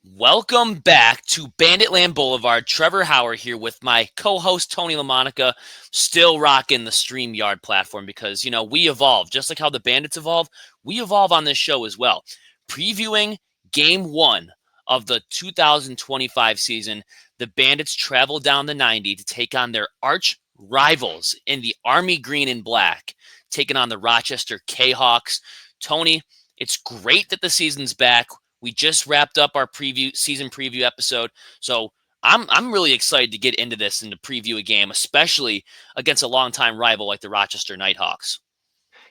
Welcome back to Banditland Boulevard. Trevor Hauer here with my co-host Tony LaMonica, still rocking the StreamYard platform because, we evolve. Just like how the Bandits evolve, we evolve on this show as well. Previewing Game 1 of the 2025 season, the Bandits travel down the 90 to take on their arch rivals in the Army Green and Black, taking on the Rochester Knighthawks. Tony, it's great that the season's back. We just wrapped up our season preview episode, so I'm really excited to get into this and to preview a game, especially against a longtime rival like the Rochester Knighthawks.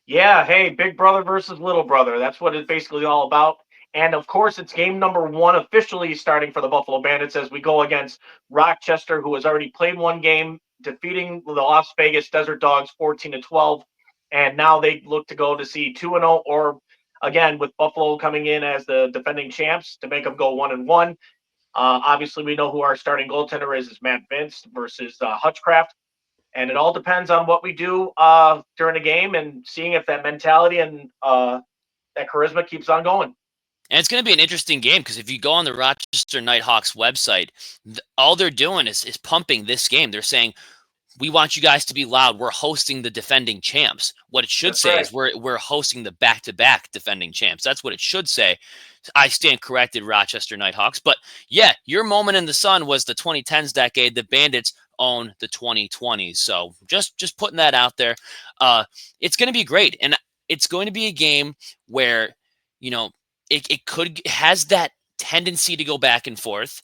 Yeah, hey, big brother versus little brother. That's what it's basically all about. And of course, it's game number one officially starting for the Buffalo Bandits as we go against Rochester, who has already played one game, defeating the Las Vegas Desert Dogs 14-12. And now they look to go to see 2-0, or again, with Buffalo coming in as the defending champs to make them go 1-1. Obviously, we know who our starting goaltender is Matt Vince versus Hutchcraft. And it all depends on what we do during the game and seeing if that mentality and that charisma keeps on going. And it's going to be an interesting game because if you go on the Rochester Knighthawks website, all they're doing is pumping this game. They're saying, we want you guys to be loud. We're hosting the defending champs. What it should That's say right. is we're hosting the back-to-back defending champs. That's what it should say. I stand corrected, Rochester Knighthawks. But yeah, your moment in the sun was the 2010s decade. The Bandits own the 2020s. So just putting that out there. It's going to be great, and it's going to be a game where it has that tendency to go back and forth.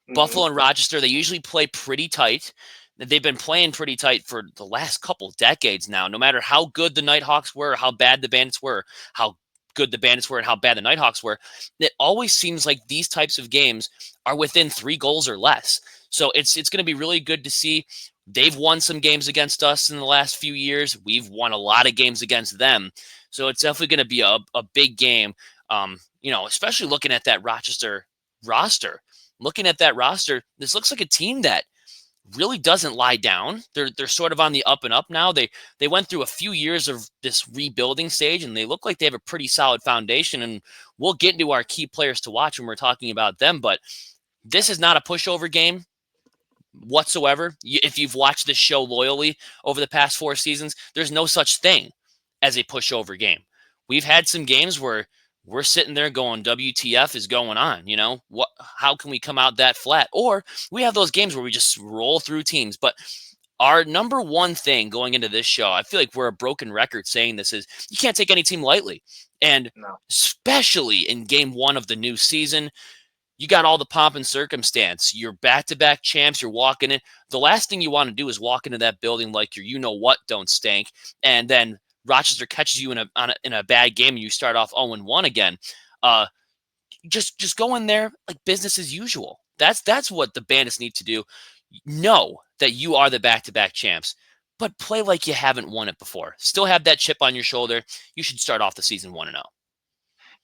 Mm-hmm. Buffalo and Rochester, they usually play pretty tight. They've been playing pretty tight for the last couple decades now. No matter how good the Knighthawks were, how bad the Bandits were, how good the Bandits were, and how bad the Knighthawks were, it always seems like these types of games are within 3 goals or less. So it's going to be really good to see. They've won some games against us in the last few years. We've won a lot of games against them. So it's definitely going to be a big game. Especially looking at that Rochester roster. Looking at that roster, this looks like a team that really doesn't lie down. They're sort of on the up and up now. They went through a few years of this rebuilding stage, and they look like they have a pretty solid foundation. And we'll get into our key players to watch when we're talking about them. But this is not a pushover game whatsoever. If you've watched this show loyally over the past 4 seasons, there's no such thing as a pushover game. We've had some games where we're sitting there going, WTF is going on? How can we come out that flat? Or we have those games where we just roll through teams. But our number one thing going into this show, I feel like we're a broken record saying this, is you can't take any team lightly. And No. especially in game 1 of the new season, you got all the pomp and circumstance. You're back-to-back champs. You're walking in. The last thing you want to do is walk into that building like you're you-know-what don't stink, and then Rochester catches you in a bad game and you start off 0-1 again. Just go in there like business as usual. That's what the Bandits need to do. Know that you are the back-to-back champs, but play like you haven't won it before. Still have that chip on your shoulder. You should start off the season 1-0.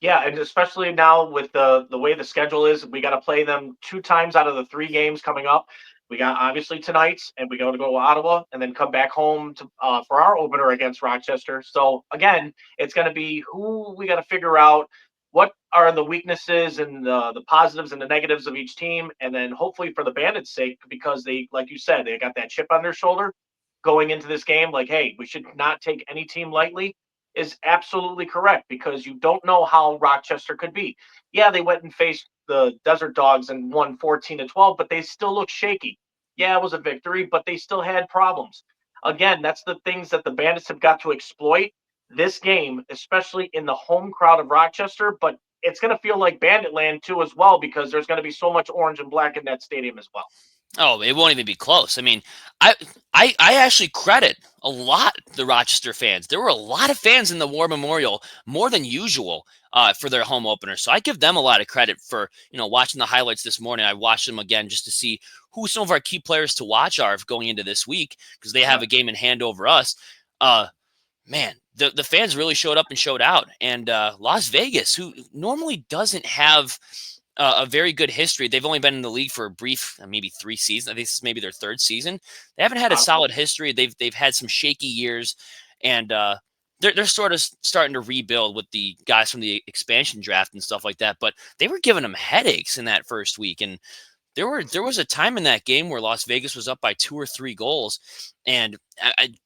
Yeah, and especially now with the way the schedule is, we got to play them 2 times out of the 3 games coming up. We got obviously tonight's, and we got to go to Ottawa, and then come back home to for our opener against Rochester. So again, it's going to be who we got to figure out. What are the weaknesses and the positives and the negatives of each team, and then hopefully for the Bandits' sake, because they, like you said, they got that chip on their shoulder going into this game. Like, hey, we should not take any team lightly is absolutely correct because you don't know how Rochester could be. Yeah, they went and faced the Desert Dogs and won 14-12, but they still look shaky. Yeah, it was a victory, but they still had problems. Again, that's the things that the Bandits have got to exploit this game, especially in the home crowd of Rochester, but it's going to feel like Banditland too as well because there's going to be so much orange and black in that stadium as well. Oh, it won't even be close. I mean, I actually credit a lot the Rochester fans. There were a lot of fans in the War Memorial, more than usual, for their home opener. So I give them a lot of credit for watching the highlights this morning. I watched them again just to see who some of our key players to watch are going into this week because they have Yeah. a game in hand over us. Man, the fans really showed up and showed out. And Las Vegas, who normally doesn't have a very good history. They've only been in the league for a brief, maybe 3 seasons. I think this is maybe their 3rd season. They haven't had a Possible. solid history. They've had some shaky years, and they're sort of starting to rebuild with the guys from the expansion draft and stuff like that. But they were giving them headaches in that first week, and there was a time in that game where Las Vegas was up by 2 or 3 goals, and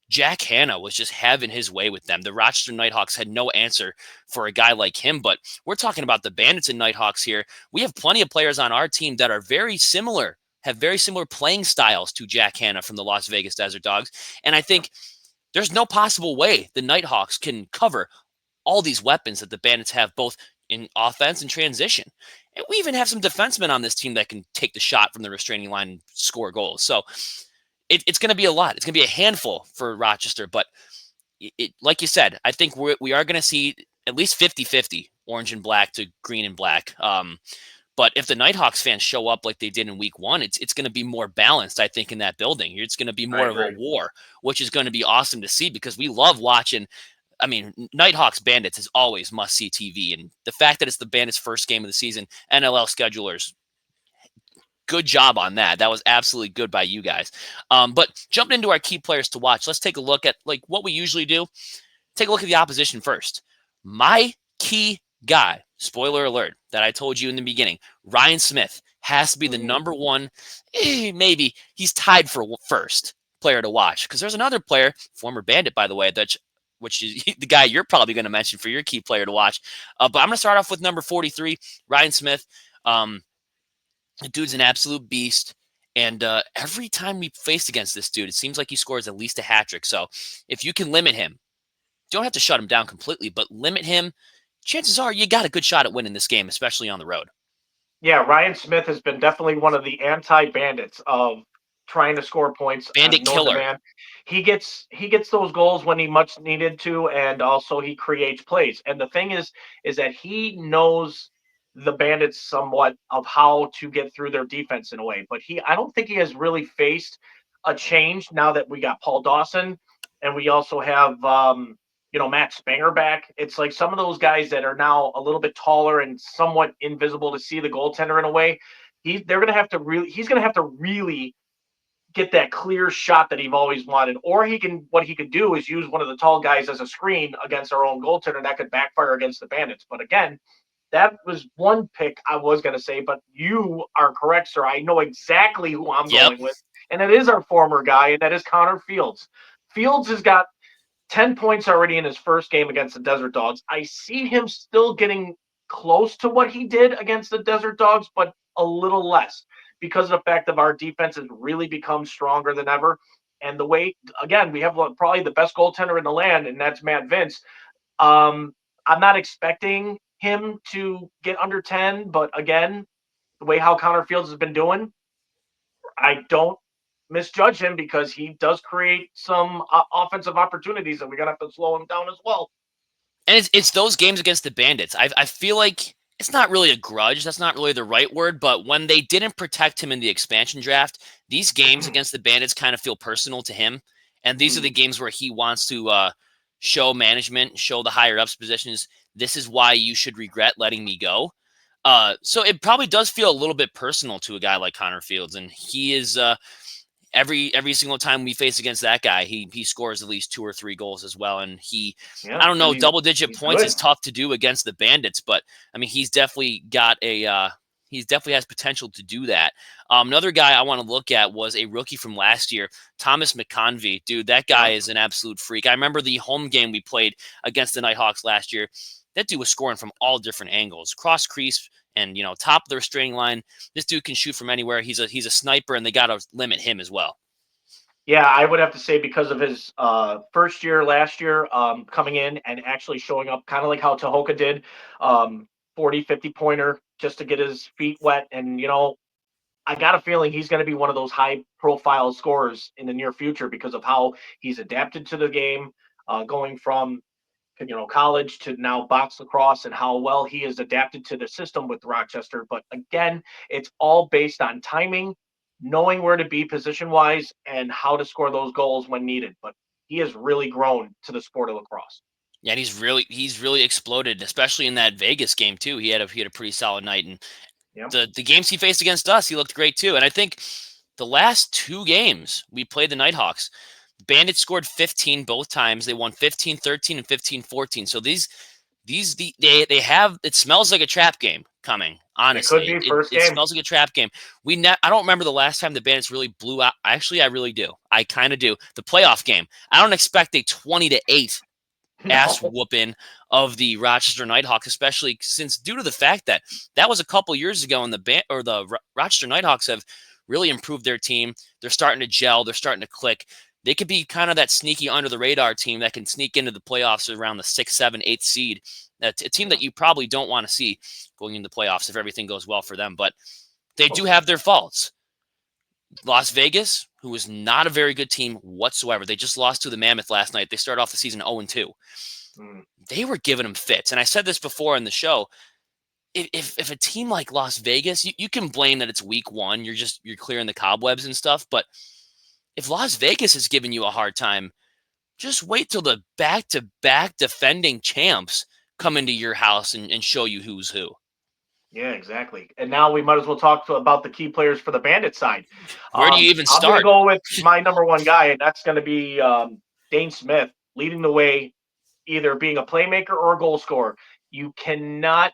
Jack Hanna was just having his way with them. The Rochester Knighthawks had no answer for a guy like him. But we're talking about the Bandits and Knighthawks here. We have plenty of players on our team that are very similar, have very similar playing styles to Jack Hanna from the Las Vegas Desert Dogs, and I think there's no possible way the Knighthawks can cover all these weapons that the Bandits have, both in offense and transition. And we even have some defensemen on this team that can take the shot from the restraining line and score goals. So it's going to be a lot. It's going to be a handful for Rochester. But like you said, I think we are going to see at least 50-50, orange and black to green and black. But if the Knighthawks fans show up like they did in week 1, it's going to be more balanced, I think, in that building. It's going to be more of a war, which is going to be awesome to see because we love watching. I mean, Nighthawks Bandits is always must-see TV. And the fact that it's the Bandits' first game of the season, NLL schedulers, good job on that. That was absolutely good by you guys. But jumping into our key players to watch, let's take a look at like what we usually do. Take a look at the opposition first. My key guy, spoiler alert, that I told you in the beginning, Ryan Smith has to be the number one, maybe he's tied for first player to watch. Because there's another player, former Bandit, by the way, which is the guy you're probably going to mention for your key player to watch. But I'm going to start off with number 43, Ryan Smith. The dude's an absolute beast. And every time we faced against this dude, it seems like he scores at least a hat trick. So if you can limit him, don't have to shut him down completely, but limit him, chances are you got a good shot at winning this game, especially on the road. Yeah, Ryan Smith has been definitely one of the anti-Bandits of trying to score points. Bandit killer. Demand. He gets those goals when he much needed to, and also he creates plays. And the thing is that he knows the Bandits somewhat of how to get through their defense in a way. But I don't think he has really faced a change now that we got Paul Dawson, and we also have Matt Spanger back. It's like some of those guys that are now a little bit taller and somewhat invisible to see the goaltender in a way. He's going to have to really get that clear shot that he's always wanted. Or what he could do is use one of the tall guys as a screen against our own goaltender. That could backfire against the Bandits. But again, that was one pick I was going to say, but you are correct, sir. I know exactly who I'm going with. And it is our former guy, and that is Connor Fields. Fields has got 10 points already in his first game against the Desert Dogs. I see him still getting close to what he did against the Desert Dogs, but a little less because of the fact that our defense has really become stronger than ever. And the way, again, we have probably the best goaltender in the land, and that's Matt Vince. I'm not expecting him to get under 10, but again, the way how Connor Fields has been doing, I don't misjudge him because he does create some offensive opportunities, and we're gonna have to slow him down as well. And it's those games against the Bandits. I feel like it's not really a grudge. That's not really the right word. But when they didn't protect him in the expansion draft, these games against the Bandits kind of feel personal to him. And these are the games where he wants to show management, show the higher ups positions. This is why you should regret letting me go. So it probably does feel a little bit personal to a guy like Connor Fields, and he is every single time we face against that guy, he scores at least 2 or 3 goals as well. And I don't know, double-digit points is tough to do against the Bandits, but I mean he's definitely got he definitely has potential to do that. Another guy I want to look at was a rookie from last year, Thomas McConvey. Dude, that guy is an absolute freak. I remember the home game we played against the Knighthawks last year. That dude was scoring from all different angles, cross crease, and top of the restraining line. This dude can shoot from anywhere. He's a sniper, and they got to limit him as well. Yeah, I would have to say because of his first year last year, coming in and actually showing up, kind of like how Tahoka did, 40, 50 pointer just to get his feet wet. And I got a feeling he's going to be one of those high profile scorers in the near future because of how he's adapted to the game, going from college to now box lacrosse, and how well he is adapted to the system with Rochester. But again, it's all based on timing, knowing where to be position wise, and how to score those goals when needed. But he has really grown to the sport of lacrosse. Yeah, and he's really exploded, especially in that Vegas game too. He had a pretty solid night, and the games he faced against us, he looked great too. And I think the last 2 games we played the Knighthawks, Bandits scored 15 both times. They won 15-13 and 15-14. So they have, it smells like a trap game coming. It could Honestly, be first it game. smells like a trap game. I don't remember the last time the Bandits really blew out. Actually, I really do. I kind of do. The playoff game. I don't expect a 20-8 ass No. whooping of the Rochester Knighthawks, especially since due to the fact that was a couple years ago, and the Rochester Knighthawks have really improved their team. They're starting to gel. They're starting to click. They could be kind of that sneaky under the radar team that can sneak into the playoffs around the 6, 7, 8 seed. That's a team that you probably don't want to see going into the playoffs if everything goes well for them. But they do have their faults. Las Vegas, who is not a very good team whatsoever. They just lost to the Mammoth last night. They started off the season 0-2. They were giving them fits. And I said this before in the show. If a team like Las Vegas, you can blame that it's week one. You're clearing the cobwebs and stuff. But if Las Vegas is giving you a hard time, just wait till the back-to-back defending champs come into your house and show you who's who. Yeah, exactly. And now we might as well talk about the key players for the Bandit side. Where do you even I'm going to start? go with my number one guy, and that's going to be Dane Smith, leading the way, either being a playmaker or a goal scorer. You cannot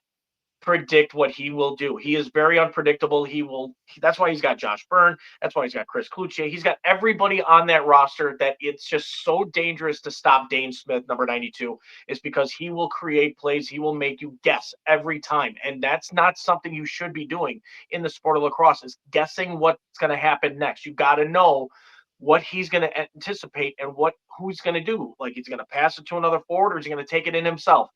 predict what he will do. He is very unpredictable. That's why he's got Josh Byrne. That's why he's got Chris Kluche. He's got everybody on that roster that it's just so dangerous to stop Dane Smith, number 92, is because he will create plays. He will make you guess every time. And that's not something you should be doing in the sport of lacrosse, is guessing what's going to happen next. You got to know what he's going to anticipate and who's going to do. Like, he's going to pass it to another forward, or is he going to take it in himself?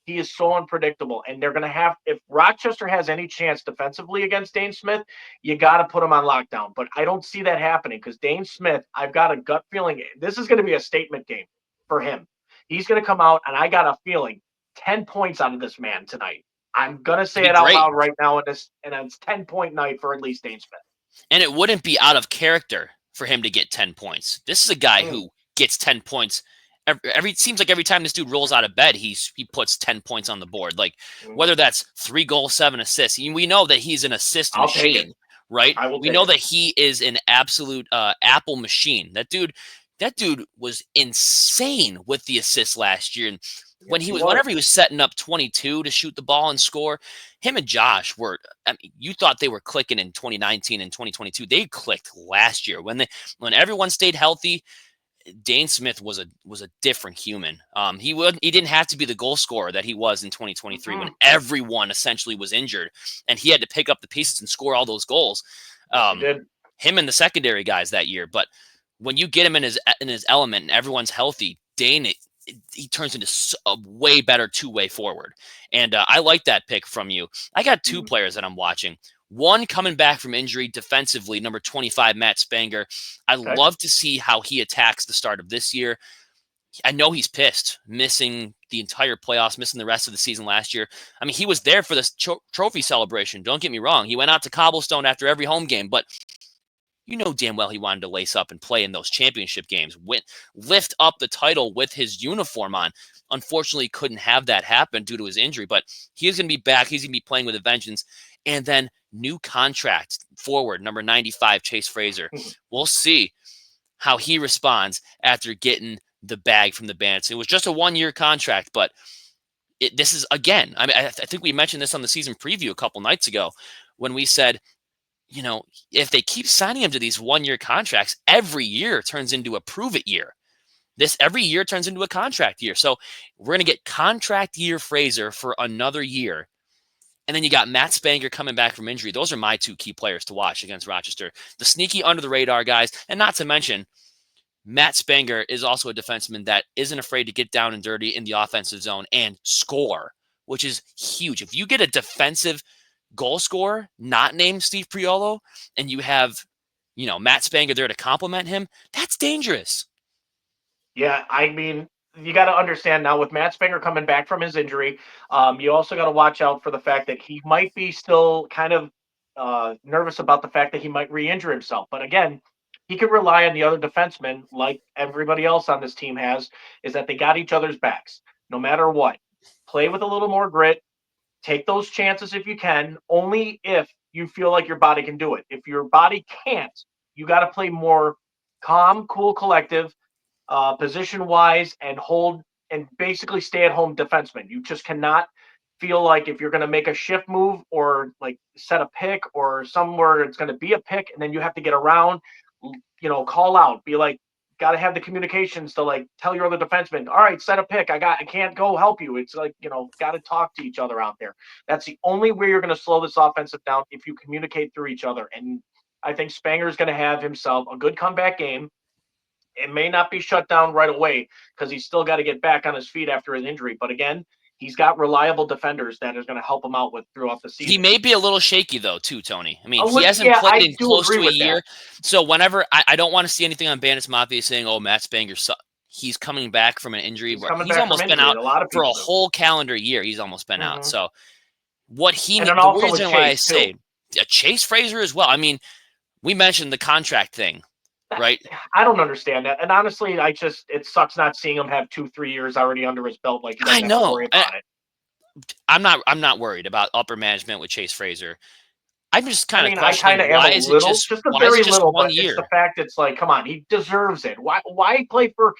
He is so unpredictable, and they're going to have, if Rochester has any chance defensively against Dane Smith, you got to put him on lockdown. But I don't see that happening, because Dane Smith, I've got a gut feeling this is going to be a statement game for him. He's going to come out, and I got a feeling 10 points out of this man tonight. I'm going to say it out loud right now, and it's 10-point night for at least Dane Smith. And it wouldn't be out of character for him to get 10 points. This is a guy who gets 10 points. It seems like every time this dude rolls out of bed, he puts 10 points on the board. Like, whether that's 3 goals, 7 assists. We know that he's an assist machine, right? We know that he is an absolute Apple machine. That dude was insane with the assists last year. And whenever he was setting up 22 to shoot the ball and score, him and Josh were, you thought they were clicking in 2019 and 2022. They clicked last year when everyone stayed healthy. Dane Smith was a different human. He didn't have to be the goal scorer that he was in 2023 when everyone essentially was injured, and he had to pick up the pieces and score all those goals. Him and the secondary guys that year. But when you get him in his element and everyone's healthy, Dane, he turns into a way better two-way forward. And I like that pick from you. I got 2 players that I'm watching. One coming back from injury defensively, number 25, Matt Spanger. I love to see how he attacks the start of this year. I know he's pissed, missing the entire playoffs, missing the rest of the season last year. I mean, he was there for this trophy celebration. Don't get me wrong. He went out to Cobblestone after every home game, but you know damn well he wanted to lace up and play in those championship games, lift up the title with his uniform on. Unfortunately, couldn't have that happen due to his injury, but he is going to be back. He's going to be playing with a vengeance. And then new contract forward, number 95, Chase Fraser. We'll see how he responds after getting the bag from the Bandits. It was just a 1-year contract, but this is, again, I think we mentioned this on the season preview a couple nights ago when we said, if they keep signing him to these 1-year contracts, every year turns into a prove-it year. Every year turns into a contract year. So we're going to get contract year Fraser for another year. And then you got Matt Spanger coming back from injury. Those are my 2 key players to watch against Rochester. The sneaky under the radar guys. And not to mention, Matt Spanger is also a defenseman that isn't afraid to get down and dirty in the offensive zone and score, which is huge. If you get a defensive goal scorer not named Steve Priolo and you have, Matt Spanger there to complement him, that's dangerous. Yeah, I mean, you got to understand now with Matt Spanger coming back from his injury, you also got to watch out for the fact that he might be still kind of nervous about the fact that he might re-injure himself. But again, he could rely on the other defensemen, like everybody else on this team has, is that they got each other's backs, no matter what. Play with a little more grit. Take those chances if you can, only if you feel like your body can do it. If your body can't, you got to play more calm, cool, collective. position wise, and hold and basically stay at home defenseman. You just cannot feel like if you're going to make a shift move or like set a pick or somewhere it's going to be a pick and then you have to get around, call out, be like, got to have the communications to like tell your other defenseman, all right, set a pick. I can't go help you. It's like, got to talk to each other out there. That's the only way you're going to slow this offensive down, if you communicate through each other. And I think Spanger is going to have himself a good comeback game. It may not be shut down right away because he's still got to get back on his feet after his injury. But again, he's got reliable defenders that is going to help him out with throughout the season. He may be a little shaky though, too, Tony. I mean, he Yeah, hasn't played I in do close agree to a with year. that. So whenever I don't want to see anything on Bandits Mafia saying, "Oh, Matt Spanger, he's coming back from an injury." He's Almost been out a lot of for a people do. whole calendar year. He's almost been out. So what he And then the also with reason why I Chase, say Chase Fraser as well. I mean, we mentioned the contract thing, right? I don't understand that. And honestly, it sucks not seeing him have 2-3 years already under his belt. Like, he doesn't have to worry about it. I'm not worried about upper management with Chase Fraser. I'm just kind of I kind questioning, of am why a is it little, just just a very little, 1 but year? it's the fact it's like, come on, he deserves it. Why play for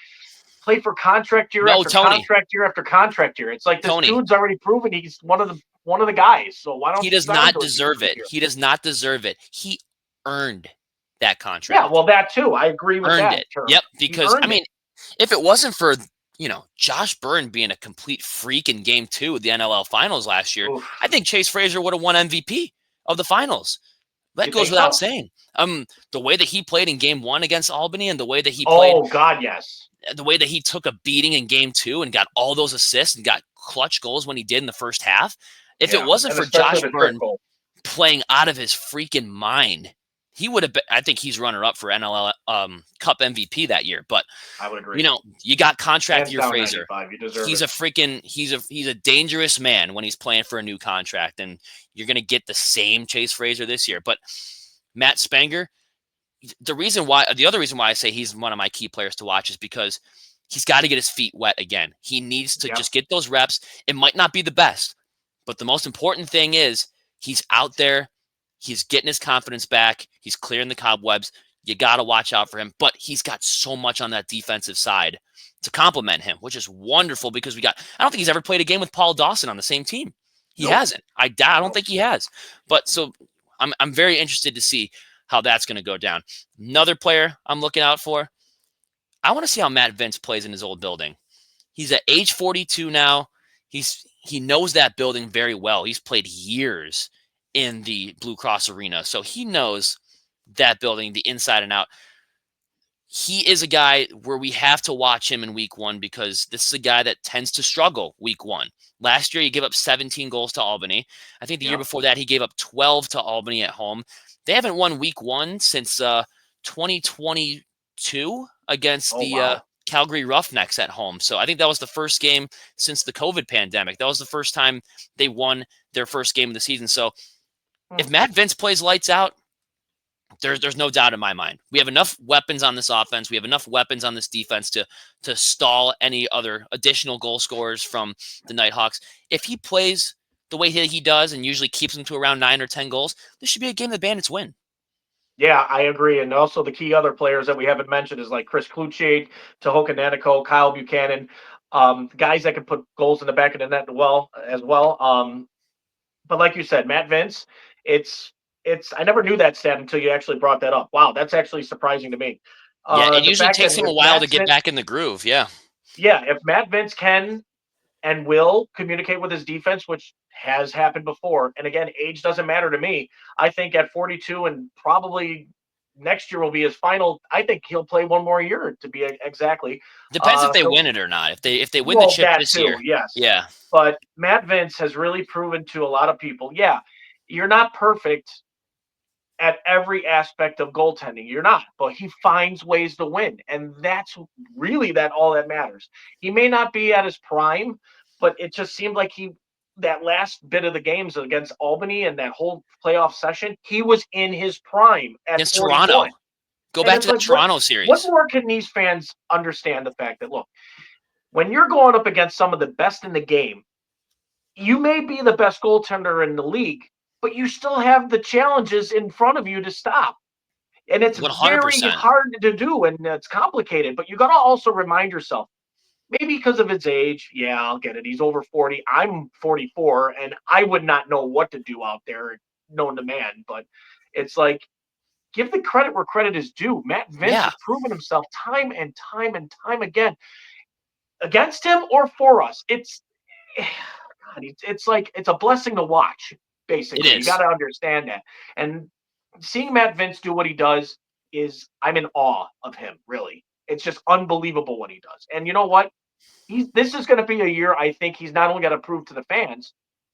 contract year after contract year after contract year? It's like, this dude's already proven he's one of the guys. So why don't he does not deserve it? He does not deserve it. He earned that contract. Yeah, well, that too. I agree with that. It. Yep, because I mean, if it wasn't for Josh Byrne being a complete freak in Game 2 of the NLL Finals last year, I think Chase Fraser would have won MVP of the Finals. That goes without saying. The way that he played in Game 1 against Albany, and the way that he played. Oh God, yes. The way that he took a beating in Game 2 and got all those assists and got clutch goals when he did in the first half. If it wasn't for Josh Byrne playing out of his freaking mind, he would have been. I think he's runner-up for NLL Cup MVP that year. But I would agree. You got contract year Fraser. He's a dangerous man when he's playing for a new contract, and you're going to get the same Chase Fraser this year. But Matt Spanger, the other reason why I say he's one of my key players to watch is because he's got to get his feet wet again. He needs to just get those reps. It might not be the best, but the most important thing is he's out there. He's getting his confidence back. He's clearing the cobwebs. You got to watch out for him. But he's got so much on that defensive side to complement him, which is wonderful because I don't think he's ever played a game with Paul Dawson on the same team. He hasn't. I don't think he has. But so I'm very interested to see how that's going to go down. Another player I'm looking out for, I want to see how Matt Vince plays in his old building. He's at age 42 now. He knows that building very well. He's played years in the Blue Cross Arena, so he knows that building, the inside and out. He is a guy where we have to watch him in week 1 because this is a guy that tends to struggle week 1. Last year, he gave up 17 goals to Albany. I think the year before that, he gave up 12 to Albany at home. They haven't won week 1 since 2022 against Calgary Roughnecks at home. So I think that was the first game since the COVID pandemic. That was the first time they won their first game of the season. So if Matt Vince plays lights out, there's no doubt in my mind. We have enough weapons on this offense. We have enough weapons on this defense to stall any other additional goal scorers from the Knighthawks. If he plays the way he does and usually keeps them to around 9 or 10 goals, this should be a game the Bandits win. Yeah, I agree. And also the key other players that we haven't mentioned is like Chris Kluche, Tahoka Nanako, Kyle Buchanan, guys that can put goals in the back of the net as well. But like you said, Matt Vince, I never knew that stat until you actually brought that up. Wow, that's actually surprising to me. Yeah, it usually takes him a while to get back in the groove. Yeah. Yeah, if Matt Vince can and will communicate with his defense, which has happened before, and again, age doesn't matter to me. I think at 42 and probably next year will be his final. I think he'll play one more year to be exactly. Depends if they win it or not. If they win the chip this year, yes, yeah. But Matt Vince has really proven to a lot of people, you're not perfect at every aspect of goaltending. You're not, but he finds ways to win. And that's really all that matters. He may not be at his prime, but it just seemed like that last bit of the games against Albany and that whole playoff session, he was in his prime against Toronto. Go back to the Toronto series. What more can these fans understand the fact that, look, when you're going up against some of the best in the game, you may be the best goaltender in the league, but you still have the challenges in front of you to stop. And it's very 100%. hard to do, and it's complicated. But you got to also remind yourself, maybe because of his age, yeah, I'll get it. He's over 40. I'm 44, and I would not know what to do out there, known to man. But it's like, give the credit where credit is due. Matt Vince Yeah, has proven himself time and time and time again, against him or for us. God, it's like it's a blessing to watch. it Basically, you got is. to understand that. And seeing Matt Vince do what he does is, I'm in awe of him. Really, it's just unbelievable what he does. And you know what? This is going to be a year. I think he's not only got to prove to the fans,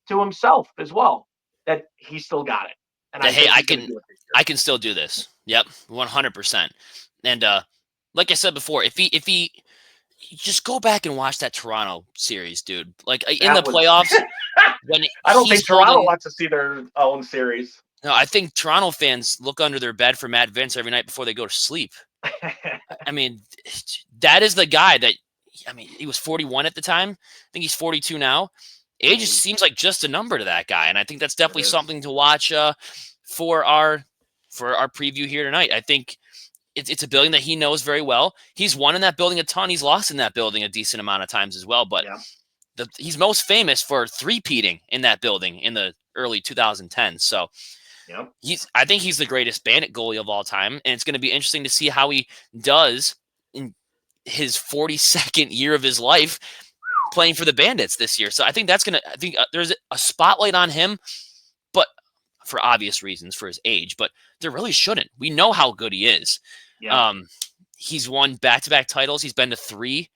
to himself as well, that he still got it. And That, I hey, think he's going to do it this year. I can still do this. Yep, 100%. And like I said before, if he just go back and watch that Toronto series, dude. Like in the That was. playoffs when I don't he's think Toronto holding. wants to see their own series. No, I think Toronto fans look under their bed for Matt Vince every night before they go to sleep. I mean, that is the guy that. I mean, he was 41 at the time. I think he's 42 now. Age just seems like just a number to that guy, and I think that's definitely something to watch for our preview here tonight. I think it's a building that he knows very well. He's won in that building a ton. He's lost in that building a decent amount of times as well. But Yeah. He's most famous for three-peating in that building in the early 2010s. So Yeah. I think he's the greatest Bandit goalie of all time, and it's going to be interesting to see how he does in his 42nd year of his life playing for the Bandits this year. So I think that's going to. I think there's a spotlight on him, but for obvious reasons, for his age. But there really shouldn't. We know how good he is. Yeah. He's won back-to-back titles. He's been to 3,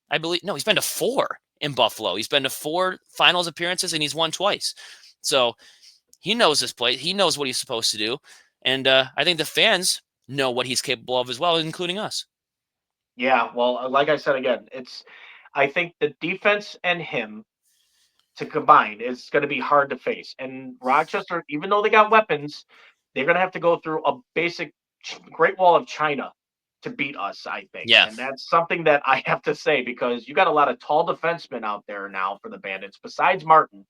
I believe. No, he's been to 4 in Buffalo. He's been to 4 finals appearances, and he's won twice. So he knows this place. He knows what he's supposed to do. And I think the fans know what he's capable of as well, including us. Yeah. Well, like I said again, I think the defense and him to combine is going to be hard to face. And Rochester, even though they got weapons, they're going to have to go through a basic Great Wall of China to beat us, I think. Yeah. And that's something that I have to say, because you got a lot of tall defensemen out there now for the Bandits, besides Martin,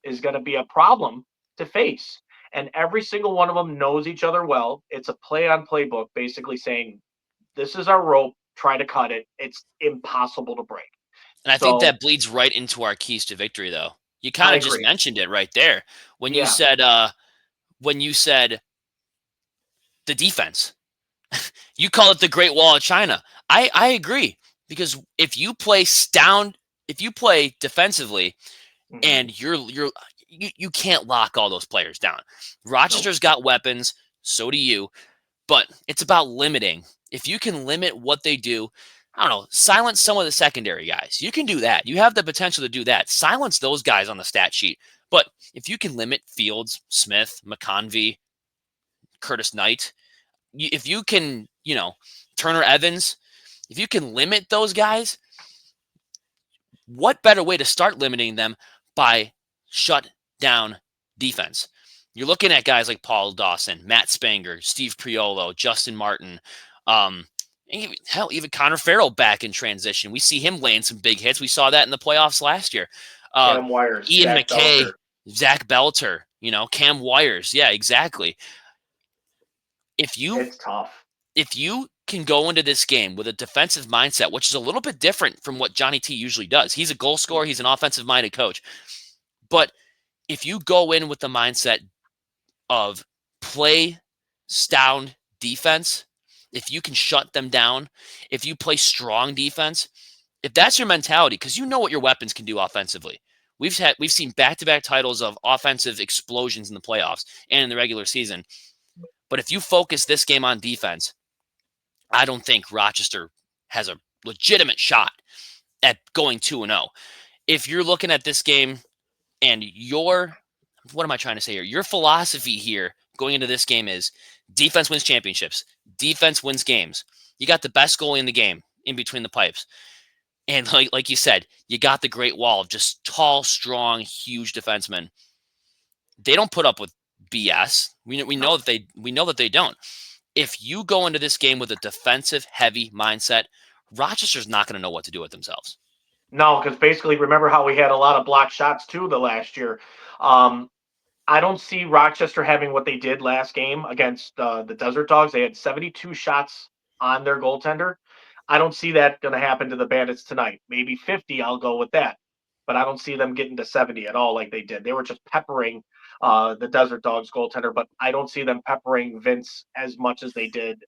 is going to be a problem to face. And every single one of them knows each other well. It's a play on playbook, basically saying, this is our rope, try to cut it. It's impossible to break. And I think So that bleeds right into our keys to victory, though. You I kind of just agree. mentioned it right there when Yeah. you said the defense. You call it the Great Wall of China. I agree, because if you play defensively, Mhm. and you can't lock all those players down. Rochester's got weapons, so do you, but it's about limiting. If you can limit what they do, I don't know, silence some of the secondary guys. You can do that. You have the potential to do that. Silence those guys on the stat sheet. But if you can limit Fields, Smith, McConvey, Curtis Knight, if you can, Turner Evans, if you can limit those guys, what better way to start limiting them by shut down defense? You're looking at guys like Paul Dawson, Matt Spanger, Steve Priolo, Justin Martin, even Connor Farrell back in transition. We see him laying some big hits. We saw that in the playoffs last year. Cam Wires, Ian Zach McKay, Belter. Zach Belter, Cam Wires. Yeah, exactly. It's tough. If you can go into this game with a defensive mindset, which is a little bit different from what Johnny T usually does. He's a goal scorer. He's an offensive-minded coach. But if you go in with the mindset of play sound defense, if you can shut them down, if you play strong defense, if that's your mentality, because you know what your weapons can do offensively. We've seen back-to-back titles of offensive explosions in the playoffs and in the regular season. But if you focus this game on defense, I don't think Rochester has a legitimate shot at going 2-0. If you're looking at this game and what am I trying to say here? Your philosophy here going into this game is defense wins championships. Defense wins games. You got the best goalie in the game in between the pipes. And like you said, you got the Great Wall of just tall, strong, huge defensemen. They don't put up with BS. We know that they don't. If you go into this game with a defensive heavy mindset, Rochester's not going to know what to do with themselves. No, because basically, remember how we had a lot of block shots too the last year. I don't see Rochester having what they did last game against the Desert Dogs. They had 72 shots on their goaltender. I don't see that going to happen to the Bandits tonight. Maybe 50, I'll go with that. But I don't see them getting to 70 at all like they did. They were just peppering the Desert Dogs goaltender, but I don't see them peppering Vince as much as they did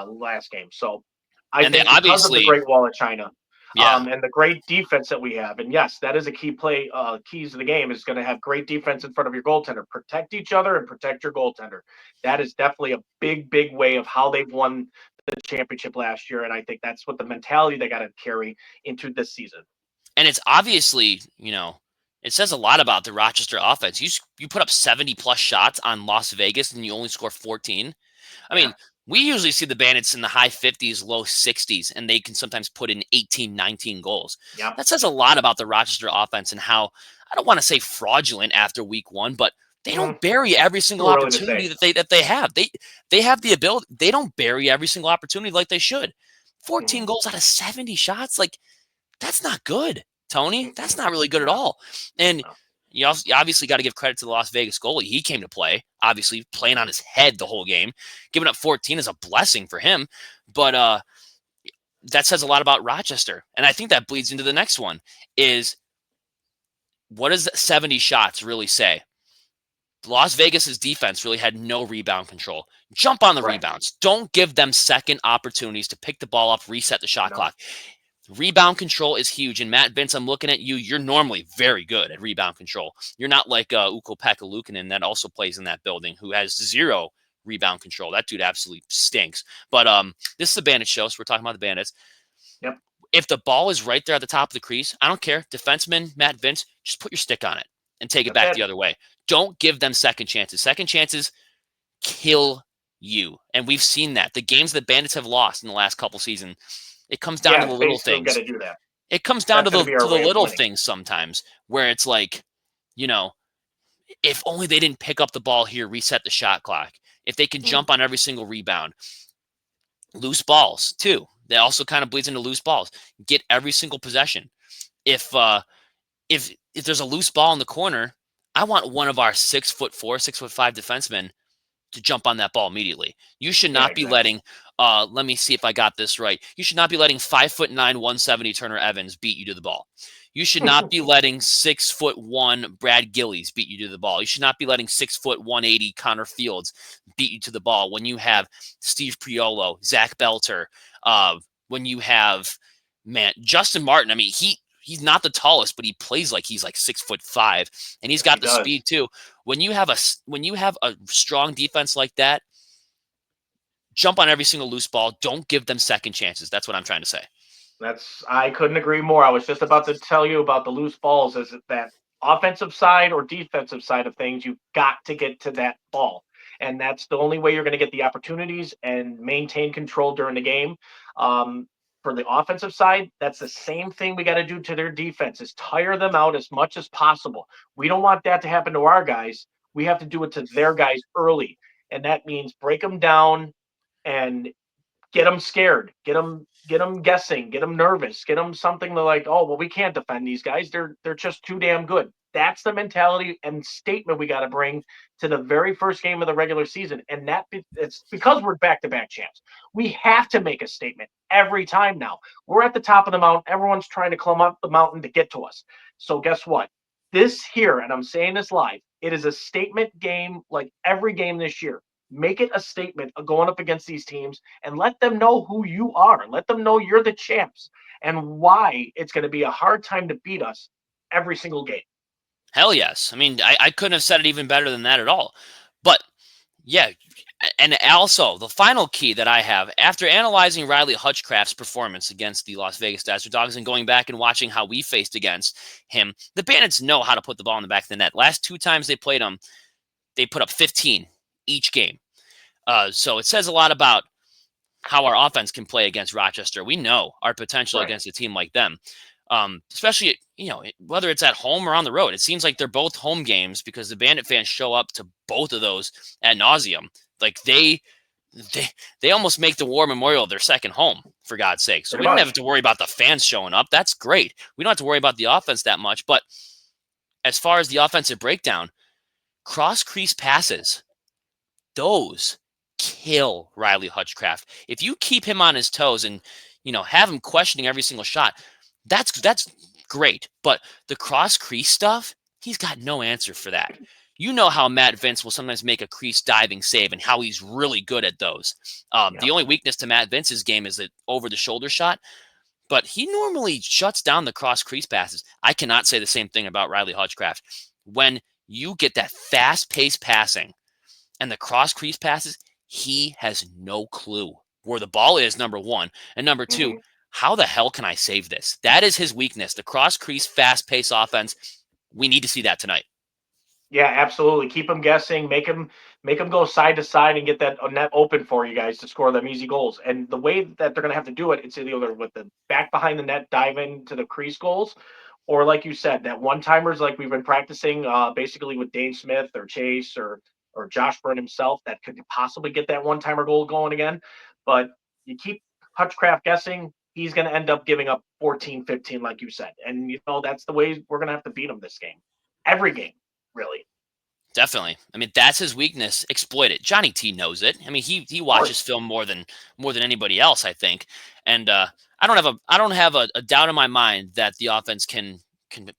last game. So I And they think because of the obviously, Great Wall of China, yeah. and the great defense that we have. And yes, that is a key play. Keys to the game is going to have great defense in front of your goaltender. Protect each other and protect your goaltender. That is definitely a big, big way of how they've won the championship last year. And I think that's what the mentality they got to carry into this season. And it's obviously, it says a lot about the Rochester offense. You put up 70 plus shots on Las Vegas and you only score 14. I Yeah. mean, we usually see the Bandits in the high 50s, low 60s, and they can sometimes put in 18, 19 goals. Yeah. That says a lot about the Rochester offense and how, I don't want to say fraudulent after week one, but they don't bury every single Too early to opportunity say. that they have. They have the ability. They don't bury every single opportunity like they should. 14 Mhm. goals out of 70 shots, like that's not good, Tony. That's Mm-mm. not really good at No, all. And no. you obviously got to give credit to the Las Vegas goalie. He came to play, obviously playing on his head the whole game. Giving up 14 is a blessing for him. But that says a lot about Rochester. And I think that bleeds into the next one is what does 70 shots really say? Las Vegas's defense really had no rebound control. Jump on the Correct. rebounds. Don't give them second opportunities to pick the ball up, reset the shot No. clock. Rebound control is huge. And Matt Vince, I'm looking at you. You're normally very good at rebound control. You're not like Ukko-Pekka Luukkonen that also plays in that building who has zero rebound control. That dude absolutely stinks. But this is a Bandit show, so we're talking about the Bandits. Yep. If the ball is right there at the top of the crease, I don't care. Defenseman, Matt Vince, just put your stick on it and take it That's back it. the other way. Don't give them second chances. Second chances kill you. And we've seen that. The games that Bandits have lost in the last couple seasons, it comes down to Yeah, the it's little basically got things. to do that. It comes down That's going to be our to the way of little winning. things sometimes where it's like, if only they didn't pick up the ball here, reset the shot clock. If they can jump on every single rebound. Loose balls, too. That also kind of bleeds into loose balls. Get every single possession. If there's a loose ball in the corner, I want one of our 6'4", 6'5" defensemen to jump on that ball immediately. You should not be exactly. letting, let me see if I got this right. You should not be letting 5'9", 170 Turner Evans beat you to the ball. You should not be letting 6'1" Brad Gillies beat you to the ball. You should not be letting 6'1" 180 Connor Fields beat you to the ball when you have Steve Priolo, Zach Belter, when you have, Justin Martin. I mean, he's not the tallest, but he plays like he's like 6'5", and he's Yes, got he the does. speed too. When you have a strong defense like that, jump on every single loose ball. Don't give them second chances. That's what I'm trying to say. I couldn't agree more. I was just about to tell you about the loose balls. Is that offensive side or defensive side of things? You've got to get to that ball, and that's the only way you're going to get the opportunities and maintain control during the game. For the offensive side, that's the same thing we got to do to their defense: is tire them out as much as possible. We don't want that to happen to our guys. We have to do it to their guys early, and that means break them down and get them scared, get them guessing, get them nervous, get them something to like, oh well, we can't defend these guys. They're just too damn good. That's the mentality and statement we got to bring to the very first game of the regular season, and it's because we're back-to-back champs. We have to make a statement every time now. We're at the top of the mountain. Everyone's trying to climb up the mountain to get to us. So guess what? This here, and I'm saying this live, it is a statement game like every game this year. Make it a statement of going up against these teams and let them know who you are. Let them know you're the champs and why it's going to be a hard time to beat us every single game. Hell yes. I mean, I couldn't have said it even better than that at all. But yeah, and also the final key that I have after analyzing Riley Hutchcraft's performance against the Las Vegas Desert Dogs and going back and watching how we faced against him, the Bandits know how to put the ball in the back of the net. Last two times they played them, they put up 15 each game. So it says a lot about how our offense can play against Rochester. We know our potential Right. against a team like them, especially whether it's at home or on the road. It seems like they're both home games because the Bandit fans show up to both of those ad nauseum. Like they almost make the War Memorial their second home, for God's sake. So Pretty we don't much. have to worry about the fans showing up. That's great. We don't have to worry about the offense that much. But as far as the offensive breakdown, cross crease passes, those kill Riley Hutchcraft. If you keep him on his toes and, have him questioning every single shot, that's great. But the cross crease stuff, he's got no answer for that. You know how Matt Vince will sometimes make a crease diving save and how he's really good at those. The only weakness to Matt Vince's game is the over the shoulder shot, but he normally shuts down the cross crease passes. I cannot say the same thing about Riley Hutchcraft. When you get that fast paced passing and the cross crease passes, he has no clue where the ball is, number one. And number two, how the hell can I save this? That is his weakness. The cross crease, fast pace offense. We need to see that tonight. Yeah, absolutely. Keep them guessing. Make them go side to side and get that net open for you guys to score them easy goals. And the way that they're going to have to do it, it's either with the back behind the net diving to the crease goals, or like you said, that one timers like we've been practicing, basically with Dane Smith or Chase or Josh Byrne himself, that could possibly get that one timer goal going again. But you keep Hutchcraft guessing, he's going to end up giving up 14, 15, like you said. And that's the way we're going to have to beat him this game. Every game. Really. Definitely. I mean, that's his weakness. Exploit it. Johnny T knows it. I mean, he watches film more than anybody else, I think. And I don't have a doubt in my mind that the offense can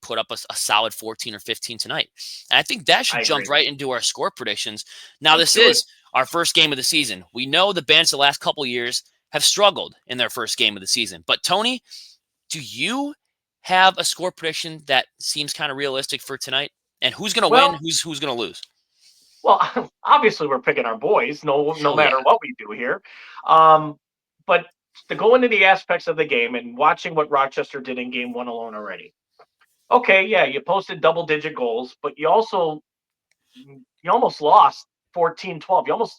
put up a solid 14 or 15 tonight. And I think that should jump right into our score predictions. Now, this is our first game of the season. We know the Bandits the last couple of years have struggled in their first game of the season. But Tony, do you have a score prediction that seems kind of realistic for tonight? And who's going to win? Who's going to lose? Well, obviously we're picking our boys, no matter what we do here. But to go into the aspects of the game and watching what Rochester did in game one alone already. Okay, yeah, you posted double-digit goals, but you almost lost 14-12.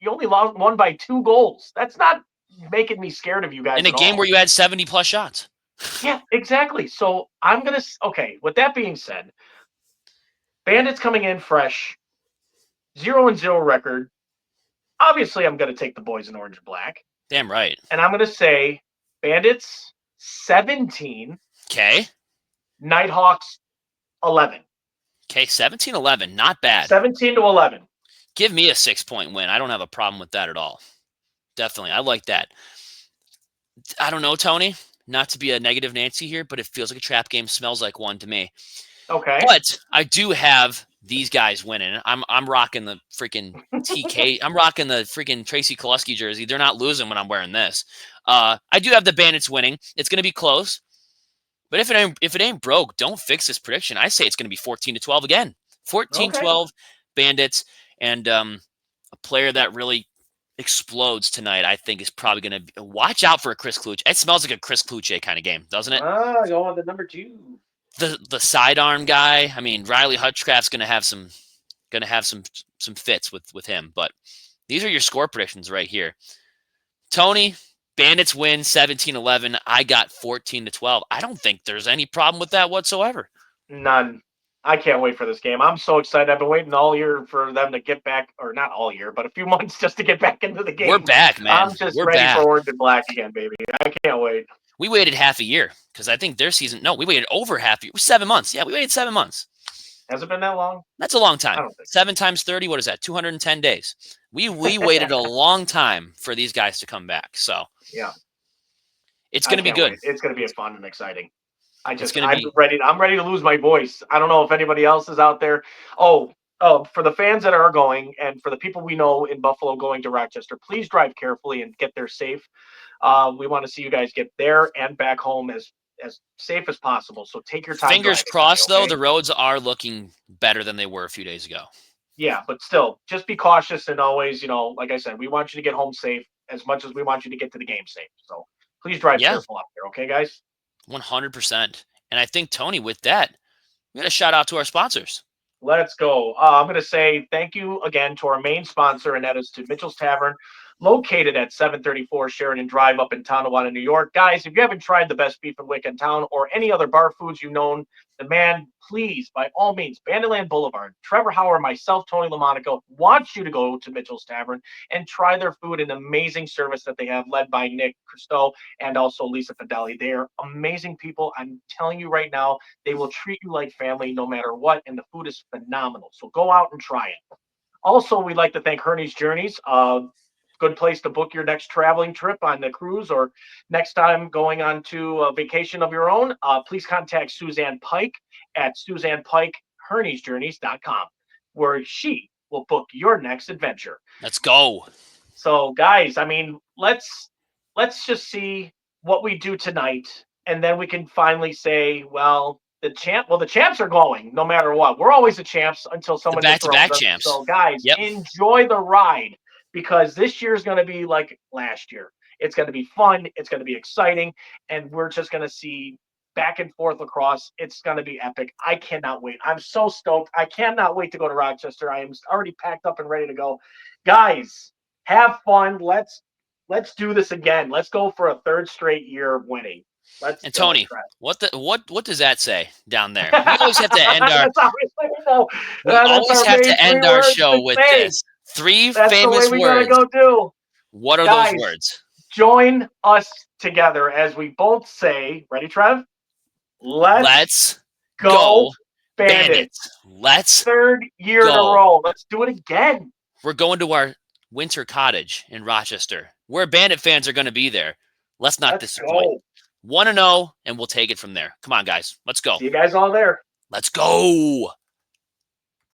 You only won by 2 goals. That's not making me scared of you guys in a game where you had 70 plus shots. Yeah, exactly. So with that being said, Bandits coming in fresh, 0-0 record. Obviously, I'm going to take the boys in orange and black. Damn right. And I'm going to say Bandits 17. Okay. Knighthawks 11. Okay, 17-11. Not bad. 17-11. Give me a 6-point win. I don't have a problem with that at all. Definitely. I like that. I don't know, Tony. Not to be a negative Nancy here, but it feels like a trap game. Smells like one to me. Okay. But I do have these guys winning. I'm rocking the freaking TK. I'm rocking the freaking Tracy Kelusky jersey. They're not losing when I'm wearing this. I do have the Bandits winning. It's going to be close. But if it ain't broke, don't fix this prediction. I say it's going to be 14-12 again. 14-12 Bandits, and a player that really explodes tonight, I think, is probably going to watch out for a Chris Kluche. It smells like a Chris Kluche kind of game, doesn't it? Go on the number 2. The sidearm guy. I mean, Riley Hutchcraft's going to have some fits with him. But these are your score predictions right here. Tony, Bandits win 17-11. I got 14-12. I don't think there's any problem with that whatsoever. None. I can't wait for this game. I'm so excited. I've been waiting all year for them to get back, or not all year, but a few months just to get back into the game. We're back, man. I'm just ready for orange and black again, baby. I can't wait. We waited half a year because I think their season. No, we waited over half a year. 7 months. Yeah, we waited 7 months. Has it been that long? That's a long time. 7 times 30. What is that? 210 days. We waited a long time for these guys to come back. So yeah, it's going to be good. Wait. It's going to be fun and exciting. I'm ready to lose my voice. I don't know if anybody else is out there. Oh, for the fans that are going and for the people we know in Buffalo going to Rochester, please drive carefully and get there safe. We want to see you guys get there and back home as safe as possible. So take your time. Fingers crossed, though, the roads are looking better than they were a few days ago. Yeah, but still, just be cautious and always, like I said, we want you to get home safe as much as we want you to get to the game safe. So please drive careful out there, okay, guys? 100%. And I think, Tony, with that, we got a shout out to our sponsors. Let's go. I'm going to say thank you again to our main sponsor, and that is to Mitchell's Tavern. located at 734 Sheridan Drive up in Tonawanda, New York. Guys, if you haven't tried the best beef and wick in town or any other bar foods you've known, the man, please, by all means, Banditland Boulevard, Trevor Hauer, myself, Tony LaMonica, wants you to go to Mitchell's Tavern and try their food and amazing service that they have, led by Nick Christo and also Lisa Fideli. They are amazing people. I'm telling you right now, they will treat you like family no matter what, and the food is phenomenal. So go out and try it. Also, we'd like to thank Herney's Journeys. Good place to book your next traveling trip on the cruise or next time going on to a vacation of your own. Please contact Suzanne Pike at SuzannePikeHerney'sJourneys.com, where she will book your next adventure. Let's go. So, guys, I mean, let's just see what we do tonight, and then we can finally say, well, the champs are going no matter what. We're always the champs until The someone back-to-back dethrones us. champs. So, guys, Yep. enjoy the ride because this year is going to be like last year. It's going to be fun. It's going to be exciting, and we're just going to see back and forth across. It's going to be epic. I cannot wait. I'm so stoked. I cannot wait to go to Rochester. I am already packed up and ready to go. Guys, have fun. Let's do this again. Let's go for a third straight year of winning. And Tony, what does that say down there? We always have to end our show with this. Three famous we words. Gotta go do. What are Guys, those words? Join us together as we both say, ready, Trev? Let's go Bandits. Let's third year in a row. Let's do it again. We're going to our winter cottage in Rochester, where Bandit fans are going to be there. Let's not disappoint. 1-0, and we'll take it from there. Come on, guys. Let's go. See you guys all there. Let's go.